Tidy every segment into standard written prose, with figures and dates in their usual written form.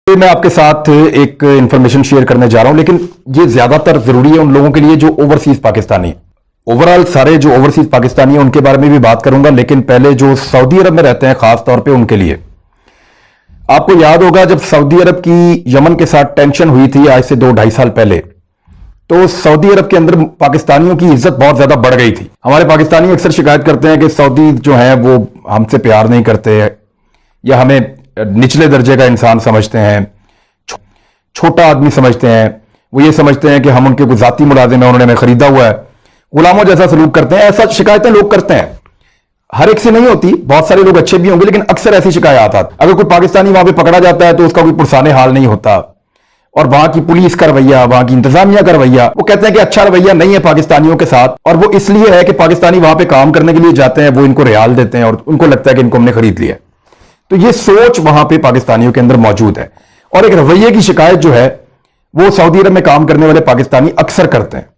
मैं आपके साथ एक इंफॉर्मेशन शेयर करने जा रहा हूं, लेकिन ये ज्यादातर जरूरी है उन लोगों के लिए जो ओवरसीज पाकिस्तानी है। ओवरऑल सारे जो ओवरसीज पाकिस्तानी है उनके बारे में भी बात करूंगा, लेकिन पहले जो सऊदी अरब में रहते हैं खास तौर पे उनके लिए। आपको याद होगा जब सऊदी अरब की यमन के साथ टेंशन हुई थी आज से 2-2.5 साल पहले, तो सऊदी अरब के अंदर पाकिस्तानियों की इज्जत बहुत ज्यादा बढ़ गई थी। हमारे पाकिस्तानी अक्सर शिकायत करते हैं कि सऊदी जो है वो हमसे प्यार नहीं करते या हमें निचले दर्जे का इंसान समझते हैं, छोटा आदमी समझते हैं। वो ये समझते हैं कि हम उनके कोई जाती मुलाजिम है, उन्होंने हमें खरीदा हुआ है, गुलामों जैसा सलूक करते हैं। ऐसा शिकायतें लोग करते हैं, हर एक से नहीं होती, बहुत सारे लोग अच्छे भी होंगे, लेकिन अक्सर ऐसी शिकायत आती। अगर कोई पाकिस्तानी वहां पे पकड़ा जाता है तो उसका कोई पुरसाने हाल नहीं होता, और वहां की पुलिस का रवैया, वहां की इंतजामिया का रवैया, वो कहते हैं कि अच्छा रवैया नहीं है पाकिस्तानियों के साथ। और वो इसलिए है कि पाकिस्तानी वहां पे काम करने के लिए जाते हैं, वो इनको रियाल देते हैं और उनको लगता है कि इनको हमने खरीद लिया। तो ये सोच वहां पे पाकिस्तानियों के अंदर मौजूद है, और एक रवैये की शिकायत जो है वो सऊदी अरब में काम करने वाले पाकिस्तानी अक्सर करते हैं।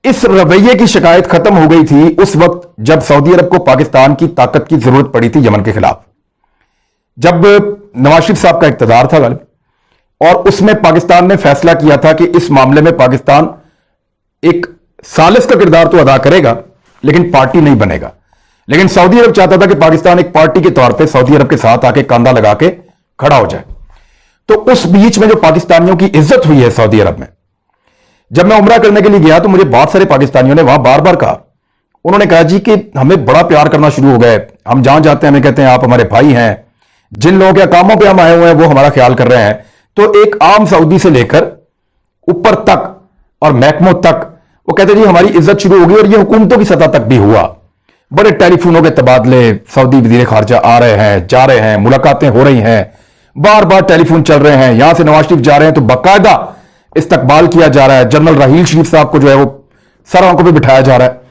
इस रवैये की शिकायत खत्म हो गई थी उस वक्त जब सऊदी अरब को पाकिस्तान की ताकत की जरूरत पड़ी थी यमन के खिलाफ, जब नवाज शरीफ साहब का इख्तियार था गल, और उसमें पाकिस्तान ने फैसला किया था कि इस मामले में पाकिस्तान एक सालिस का किरदार तो अदा करेगा लेकिन पार्टी नहीं बनेगा। लेकिन सऊदी अरब चाहता था कि पाकिस्तान एक पार्टी के तौर पे सऊदी अरब के साथ आके कंधा लगा के खड़ा हो जाए। तो उस बीच में जो पाकिस्तानियों की इज्जत हुई है सऊदी अरब में, जब मैं उम्रा करने के लिए गया तो मुझे बहुत सारे पाकिस्तानियों ने वहां बार बार कहा, उन्होंने कहा जी कि हमें बड़ा प्यार करना शुरू हो गए, हम जहां जाते हैं हमें कहते हैं आप हमारे भाई हैं, जिन लोगों के कामों पे हम आए हुए हैं वो हमारा ख्याल कर रहे हैं। तो एक आम सऊदी से लेकर ऊपर तक और महकमों तक वो कहते जी हमारी इज्जत शुरू हो गई, और ये हुकूमतों की सतह तक भी हुआ। बड़े टेलीफोनों के तबादले, सऊदी वजीर खारजा आ रहे हैं, जा रहे हैं, मुलाकातें हो रही हैं, बार बार टेलीफोन चल रहे हैं। यहां से नवाज शरीफ जा रहे हैं तो बाकायदा इस्तकबाल किया जा रहा है, जनरल राहील शरीफ साहब को जो है वो सर आंखों पे बिठाया जा रहा है।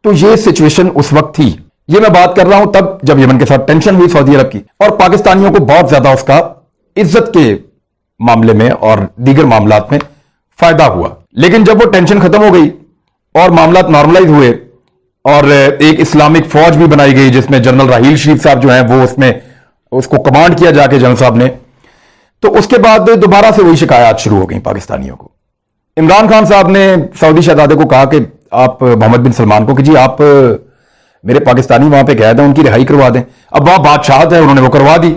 तो ये सिचुएशन उस वक्त थी, ये मैं बात कर रहा हूं तब जब यमन के साथ टेंशन हुई सऊदी अरब की, और पाकिस्तानियों को बहुत ज्यादा उसका इज्जत के मामले में और दीगर मामलात में फायदा हुआ। लेकिन जब वो टेंशन खत्म हो गई और मामलात नॉर्मलाइज हुए और एक इस्लामिक फौज भी बनाई गई जिसमें जनरल राहील शरीफ साहब जो हैं वो उसमें उसको कमांड किया जाके जनरल साहब ने, तो उसके बाद दोबारा से वही शिकायत शुरू हो गई पाकिस्तानियों को। इमरान खान साहब ने सऊदी शहजादे को कहा कि आप मोहम्मद बिन सलमान को कि जी आप मेरे पाकिस्तानी वहां पे कैद हैं, उनकी रिहाई करवा दें। अब वहां बादशाहत है, उन्होंने वो करवा दी,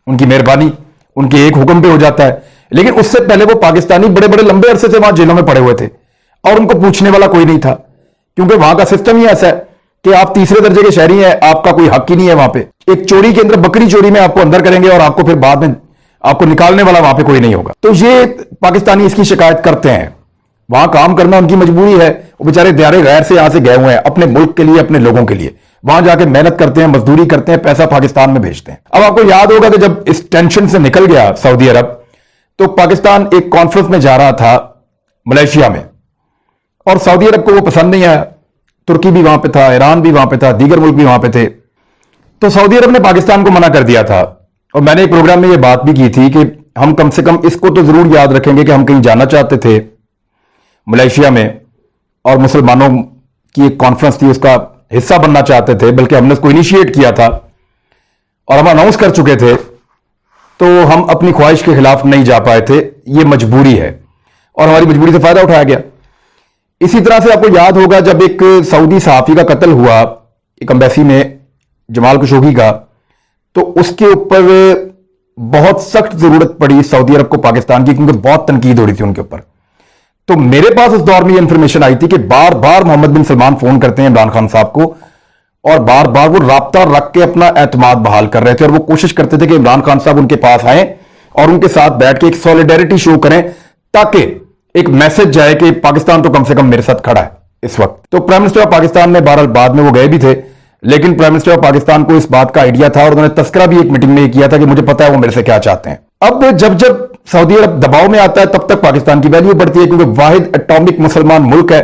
उनकी मेहरबानी, उनके एक हुक्म पे हो जाता है। लेकिन उससे पहले वो पाकिस्तानी बड़े बड़े लंबे अरसे से वहां जेलों में पड़े हुए थे और उनको पूछने वाला कोई नहीं था, क्योंकि वहां का सिस्टम ही ऐसा है कि आप तीसरे दर्जे के शहरी हैं, आपका कोई हक ही नहीं है वहां पे। एक चोरी के अंदर, बकरी चोरी में आपको अंदर करेंगे और आपको फिर बाद में आपको निकालने वाला वहां पे कोई नहीं होगा। तो ये पाकिस्तानी इसकी शिकायत करते हैं। वहां काम करना उनकी मजबूरी है, वो बेचारे दियारे गैर से यहां से गए हुए हैं अपने मुल्क के लिए, अपने लोगों के लिए, वहां जाके मेहनत करते हैं, मजदूरी करते हैं, पैसा पाकिस्तान में भेजते हैं। अब आपको याद होगा कि जब इस टेंशन से निकल गया सऊदी अरब, तो पाकिस्तान एक कॉन्फ्रेंस में जा रहा था मलेशिया में, और सऊदी अरब को वो पसंद नहीं आया। तुर्की भी वहां पे था, ईरान भी वहां पे था, दीगर मुल्क भी वहां पे थे। तो सऊदी अरब ने पाकिस्तान को मना कर दिया था, और मैंने एक प्रोग्राम में ये बात भी की थी कि हम कम से कम इसको तो जरूर याद रखेंगे कि हम कहीं जाना चाहते थे मलेशिया में, और मुसलमानों की एक कॉन्फ्रेंस थी उसका हिस्सा बनना चाहते थे, बल्कि हमने उसको इनिशिएट किया था और हम अनाउंस कर चुके थे। तो हम अपनी ख्वाहिश के खिलाफ नहीं जा पाए थे, ये मजबूरी है, और हमारी मजबूरी से फायदा उठाया गया। इसी तरह से आपको याद होगा जब एक सऊदी सहाफी का कत्ल हुआ एक एम्बेसी में, जमाल खशोगी का, तो उसके ऊपर बहुत सख्त जरूरत पड़ी सऊदी अरब को पाकिस्तान की, क्योंकि बहुत तनकीद हो रही थी उनके ऊपर। तो मेरे पास उस दौर में यह इंफॉर्मेशन आई थी कि बार बार मोहम्मद बिन सलमान फोन करते हैं इमरान खान साहब को, और बार बार वो राब्ता रख के अपना एतमाद बहाल कर रहे थे, और वो कोशिश करते थे कि इमरान खान साहब उनके पास आए और उनके साथ बैठ के एक सॉलिडेरिटी शो करें, ताकि एक मैसेज जाए कि पाकिस्तान तो कम से कम मेरे साथ खड़ा है इस वक्त। तो प्राइम मिनिस्टर ऑफ पाकिस्तान ने बहरहाल बाद में वो गए भी थे, लेकिन प्राइम मिनिस्टर ऑफ पाकिस्तान को इस बात का आइडिया था, और उन्होंने तस्करा भी एक मीटिंग में किया था कि मुझे पता है वो मेरे से क्या चाहते हैं। अब जब जब सऊदी अरब दबाव में आता है तब तक पाकिस्तान की वैल्यू बढ़ती है, क्योंकि वाहिद एटॉमिक मुसलमान मुल्क है।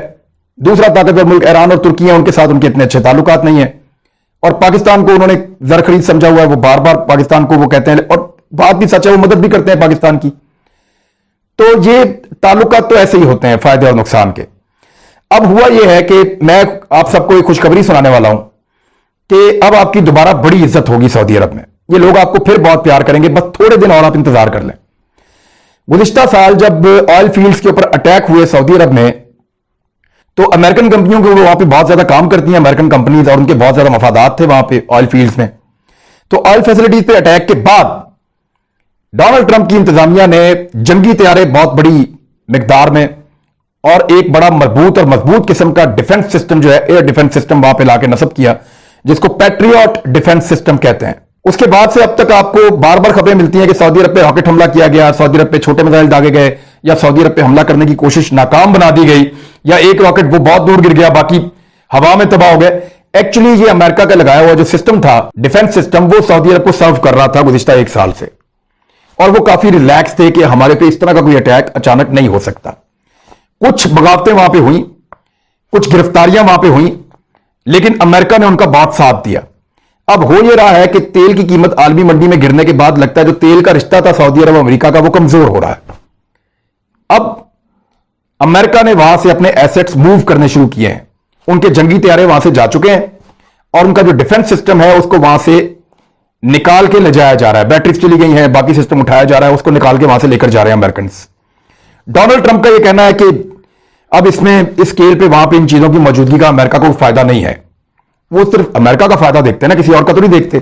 दूसरा ताकतवर मुल्क ईरान और तुर्की है, उनके साथ उनके इतने अच्छे ताल्लुकात नहीं है, और पाकिस्तान को उन्होंने जर खरीद समझा हुआ है। वो बार बार पाकिस्तान को वो कहते हैं, और बात भी सच है, वो मदद भी करते हैं पाकिस्तान की। तो ये ताल्लुकात तो ऐसे ही होते हैं, फायदे और नुकसान के। अब हुआ यह है कि मैं आप सबको एक खुशखबरी सुनाने वाला हूं कि अब आपकी दोबारा बड़ी इज्जत होगी सऊदी अरब में। ये लोग आपको फिर बहुत प्यार करेंगे, बस थोड़े दिन और आप इंतजार कर लें। गुज़िश्ता साल जब ऑयल फील्ड्स के ऊपर अटैक हुए सऊदी अरब में, तो अमेरिकन कंपनियों को वहां पे बहुत ज्यादा काम करती हैं अमेरिकन कंपनीज, और उनके बहुत ज्यादा मफादात थे वहां पे ऑयल फील्ड्स में। तो ऑयल फैसिलिटीज पे अटैक के बाद डोनाल्ड ट्रंप की इंतजामिया ने जंगी तैयारे बहुत बड़ी मिकदार में और एक बड़ा मजबूत किस्म का डिफेंस सिस्टम जो है, एयर डिफेंस सिस्टम वहां पे लाके नस्ब किया, जिसको पैट्रियट डिफेंस सिस्टम कहते हैं। उसके बाद से अब तक आपको बार बार खबरें मिलती हैं कि सऊदी अरब पे रॉकेट हमला किया गया, सऊदी अरब पे छोटे मिसाइल दागे गए, या सऊदी अरब पे हमला करने की कोशिश नाकाम बना दी गई, या एक रॉकेट वो बहुत दूर गिर गया, बाकी हवा में तबाह हो गए। एक्चुअली ये अमेरिका का लगाया हुआ जो सिस्टम था, डिफेंस सिस्टम, वो सऊदी अरब को सर्व कर रहा था गुज़िश्ता 1 साल से, और वो काफी रिलैक्स थे कि हमारे पे इस तरह का कोई अटैक अचानक नहीं हो सकता। कुछ बगावतें वहां पे हुई, कुछ गिरफ्तारियां वहां पे हुई, लेकिन अमेरिका ने उनका बहुत साथ दिया। अब हो यह रहा है कि तेल की कीमत आलमी मंडी में गिरने के बाद लगता है जो तेल का रिश्ता था सऊदी अरब अमेरिका का, वो कमजोर हो रहा है। अब अमेरिका ने वहां से अपने एसेट्स मूव करने शुरू किए हैं, उनके जंगी तैयारे वहां से जा चुके हैं, और उनका जो डिफेंस सिस्टम है उसको वहां से निकाल के ले जाया जा रहा है। बैटरीज चली गई हैं, बाकी सिस्टम उठाया जा रहा है, उसको निकाल के वहां से लेकर जा रहे हैं अमेरिकन। डोनाल्ड ट्रंप का यह कहना है कि अब इसमें इस स्केल पे वहां पे इन चीजों की मौजूदगी का अमेरिका को फायदा नहीं है। वो सिर्फ अमेरिका का फायदा देखते हैं ना, किसी और का तो नहीं देखते।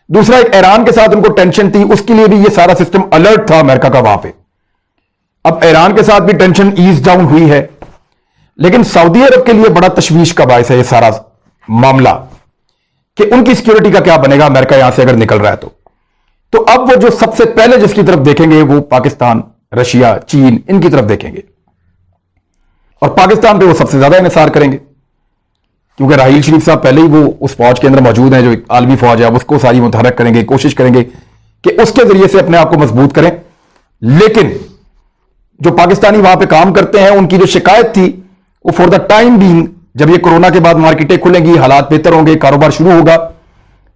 दूसरा, एक ईरान के साथ उनको टेंशन थी, उसके लिए भी ये सारा सिस्टम अलर्ट था अमेरिका का वहां पे। अब ईरान के साथ भी टेंशन ईज डाउन हुई है, लेकिन सऊदी अरब के लिए बड़ा तशवीश का बायस है ये सारा मामला कि उनकी सिक्योरिटी का क्या बनेगा अमेरिका यहां से अगर निकल रहा है तो अब वो जो सबसे पहले जिसकी तरफ देखेंगे वो पाकिस्तान, रशिया, चीन, इनकी तरफ देखेंगे, और पाकिस्तान पे वो सबसे ज्यादा इंहिसार करेंगे, क्योंकि राहील शरीफ साहब पहले ही वो उस फौज के अंदर मौजूद हैं, जो आलमी फौज है, अब उसको सारी मुतहरक करेंगे, कोशिश करेंगे कि उसके जरिए से अपने आप को मजबूत करें। लेकिन जो पाकिस्तानी वहां पे काम करते हैं, उनकी जो शिकायत थी वो फॉर द टाइम बीइंग, जब ये कोरोना के बाद मार्केटें खुलेंगी, हालात बेहतर होंगे, कारोबार शुरू होगा,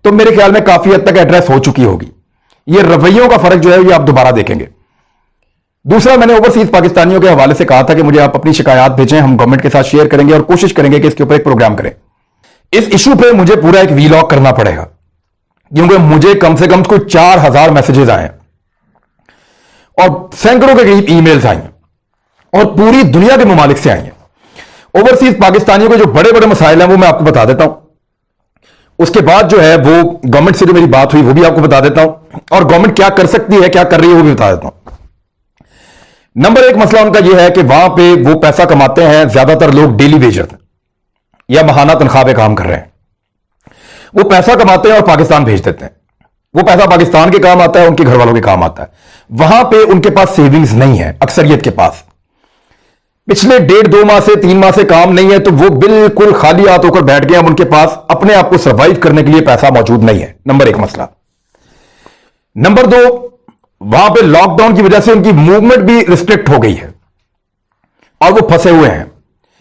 तो मेरे ख्याल में काफी हद तक एड्रेस हो चुकी होगी। ये रवैयों का फर्क जो है ये आप दोबारा देखेंगे। दूसरा, मैंने ओवरसीज पाकिस्तानियों के हवाले से कहा था कि मुझे आप अपनी शिकायत भेजें, हम गवर्नमेंट के साथ शेयर करेंगे और कोशिश करेंगे कि इसके ऊपर एक प्रोग्राम करें। इस इशू पे मुझे पूरा एक वीलॉग करना पड़ेगा, क्योंकि मुझे कम से कम कोई 4000 मैसेजेस आए और सैकड़ों के करीब ईमेल्स आई हैं, और पूरी दुनिया के ममालिक से आई हैं। ओवरसीज पाकिस्तानियों के जो बड़े बड़े मसाइल हैं वो मैं आपको बता देता हूं। उसके बाद जो है वो गवर्नमेंट से जो मेरी बात हुई वो भी आपको बता देता हूं, और गवर्नमेंट क्या कर सकती है, क्या कर रही है, वो भी बता देता हूं। नंबर 1 मसला उनका यह है कि वहां पे वो पैसा कमाते हैं, ज्यादातर लोग डेली वेजर या महाना तनख्वाह पे काम कर रहे हैं। वो पैसा कमाते हैं और पाकिस्तान भेज देते हैं। वो पैसा पाकिस्तान के काम आता है, उनके घर वालों के काम आता है। वहां पे उनके पास सेविंग्स नहीं है, अक्सरियत के पास पिछले 1.5-2 माह से 3 माह से काम नहीं है, तो वो बिल्कुल खाली हाथ होकर बैठ गए। अब उनके पास अपने आप को सर्वाइव करने के लिए पैसा मौजूद नहीं है। नंबर 1 मसला। नंबर 2, वहां पे लॉकडाउन की वजह से उनकी मूवमेंट भी रिस्ट्रिक्ट हो गई है और वो फंसे हुए हैं।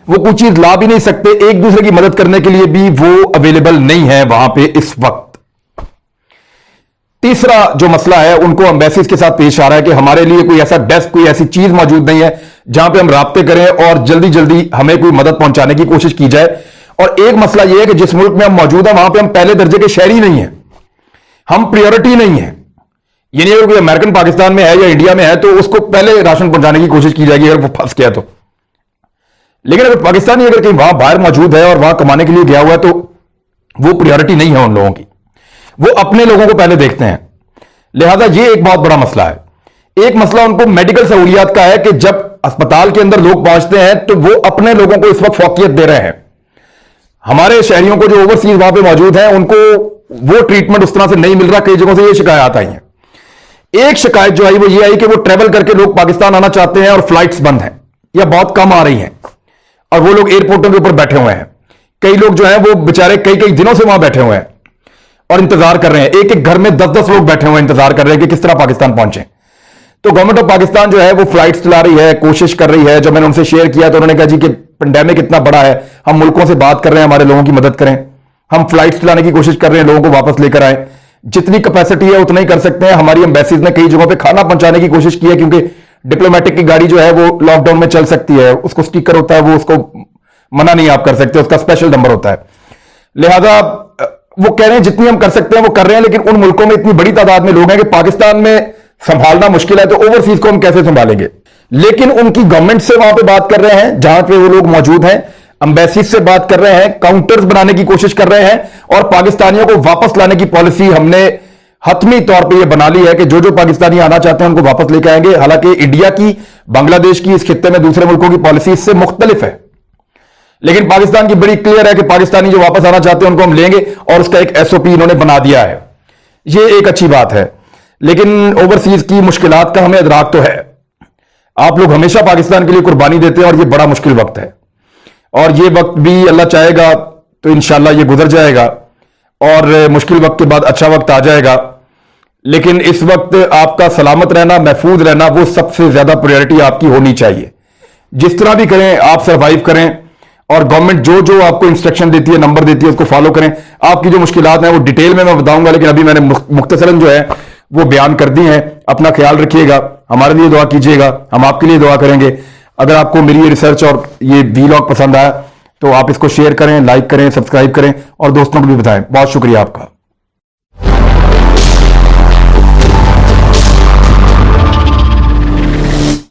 वो कुछ चीज ला भी नहीं सकते, एक दूसरे की मदद करने के लिए भी वो अवेलेबल नहीं है वहां पे इस वक्त। तीसरा जो मसला है, उनको एम्बेसीज के साथ पेश आ रहा है कि हमारे लिए कोई ऐसा डेस्क, कोई ऐसी चीज मौजूद नहीं है जहां पे हम राब्ते करें और जल्दी जल्दी हमें कोई मदद पहुंचाने की कोशिश की जाए। और एक मसला यह है कि जिस मुल्क में हम मौजूद हैं वहां पे हम पहले दर्जे के शहरी नहीं है, हम प्रायोरिटी नहीं है। ये नहीं अगर कोई अमेरिकन पाकिस्तान में है या इंडिया में है तो उसको पहले राशन पहुंचाने की कोशिश की जाएगी अगर वो फंस गया तो। लेकिन अगर पाकिस्तानी अगर कहीं वहां बाहर मौजूद है और वहां कमाने के लिए गया हुआ है तो वो प्रायोरिटी नहीं है उन लोगों की, वो अपने लोगों को पहले देखते हैं। लिहाजा ये एक बहुत बड़ा मसला है। एक मसला उनको मेडिकल सहूलियात का है कि जब अस्पताल के अंदर लोग पहुंचते हैं तो वो अपने लोगों को इस वक्त फौकियत दे रहे हैं। हमारे शहरियों को जो ओवरसीज वहां पे मौजूद हैं उनको वो ट्रीटमेंट उस तरह से नहीं मिल रहा। कई जगहों से ये शिकायत आई है। एक शिकायत जो आई वो ये आई कि वो ट्रेवल करके लोग पाकिस्तान आना चाहते हैं और फ्लाइट्स बंद हैं या बहुत कम आ रही हैं और वो लोग एयरपोर्टों के ऊपर बैठे हुए हैं। कई लोग जो हैं वो बेचारे कई कई दिनों से वहां बैठे हुए हैं और इंतजार कर रहे हैं। एक एक घर में 10-10 लोग बैठे हुए हैं, इंतजार कर रहे हैं कि किस तरह पाकिस्तान पहुंचे। तो गवर्नमेंट ऑफ पाकिस्तान जो है वो फ्लाइट्स चला रही है, कोशिश कर रही है। जब मैंने उनसे शेयर किया तो उन्होंने कहा जी कि पेंडेमिक इतना बड़ा है, हम मुल्कों से बात कर रहे हैं हमारे लोगों की मदद करें, हम फ्लाइट्स चलाने की कोशिश कर रहे हैं, लोगों को वापस लेकर आए, जितनी कैपेसिटी है उतना ही कर सकते हैं। हमारी एम्बेसीज ने कई जगहों पे खाना पहुंचाने की कोशिश की है क्योंकि डिप्लोमेटिक की गाड़ी जो है वो लॉकडाउन में चल सकती है, उसको स्टिकर होता है, वो उसको मना नहीं आप कर सकते, उसका स्पेशल नंबर होता है। लिहाजा वो कह रहे हैं जितनी हम कर सकते हैं वो कर रहे हैं, लेकिन उन मुल्कों में इतनी बड़ी तादाद में लोग हैं कि पाकिस्तान में संभालना मुश्किल है, तो ओवरसीज को हम कैसे संभालेंगे? लेकिन उनकी गवर्नमेंट से वहां पे बात कर रहे हैं, जहां पे वो लोग मौजूद हैं, एम्बेसी से बात कर रहे हैं, काउंटर्स बनाने की कोशिश कर रहे हैं, और पाकिस्तानियों को वापस लाने की पॉलिसी हमने हतमी तौर पे ये बना ली है कि जो जो पाकिस्तानी आना चाहते हैं उनको वापस लेके आएंगे। हालांकि इंडिया की, बांग्लादेश की, इस खित्ते में दूसरे मुल्कों की पॉलिसी इससे मुख्तलिफ है, लेकिन पाकिस्तान की बड़ी क्लियर है कि पाकिस्तानी जो वापस आना चाहते हैं उनको हम लेंगे, और उसका एक एसओपी इन्होंने बना दिया है। ये एक अच्छी बात है, लेकिन ओवरसीज की मुश्किलात का हमें इदराक तो है। आप लोग हमेशा पाकिस्तान के लिए कुर्बानी देते हैं, और ये बड़ा मुश्किल वक्त है, और ये वक्त भी अल्लाह चाहेगा तो इंशाल्लाह ये गुजर जाएगा, और मुश्किल वक्त के बाद अच्छा वक्त आ जाएगा। लेकिन इस वक्त आपका सलामत रहना, महफूज रहना, वो सबसे ज्यादा प्रायोरिटी आपकी होनी चाहिए। जिस तरह भी करें आप सरवाइव करें, और गवर्नमेंट जो जो आपको इंस्ट्रक्शन देती है, नंबर देती है, उसको फॉलो करें। आपकी जो मुश्किलात हैं वो डिटेल में मैं बताऊंगा, लेकिन अभी मैंने मुख्तसरन जो है वो बयान कर दी हैं। अपना ख्याल रखिएगा, हमारे लिए दुआ कीजिएगा, हम आपके लिए दुआ करेंगे। अगर आपको मेरी ये रिसर्च और ये वीलॉग पसंद आया तो आप इसको शेयर करें, लाइक करें, सब्सक्राइब करें, और दोस्तों को भी बताएं। बहुत शुक्रिया आपका।